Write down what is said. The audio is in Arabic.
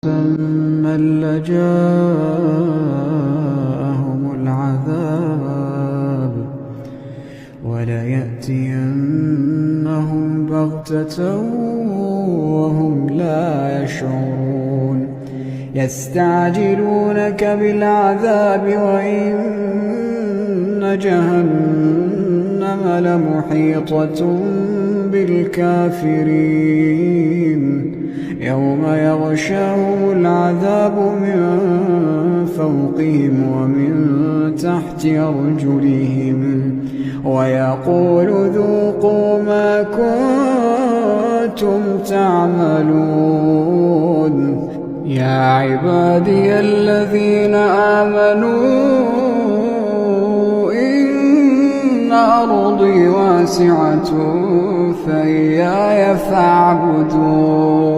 ثم لجاءهم العذاب وليأتينهم بغتة وهم لا يشعرون يستعجلونك بالعذاب وإن جهنم لمحيطة بالكافرين يوم يغشاهم العذاب من فوقهم ومن تحت أرجلهم ويقول ذوقوا ما كنتم تعملون يا عبادي الذين آمنوا إن أرضي واسعة فإياي فاعبدون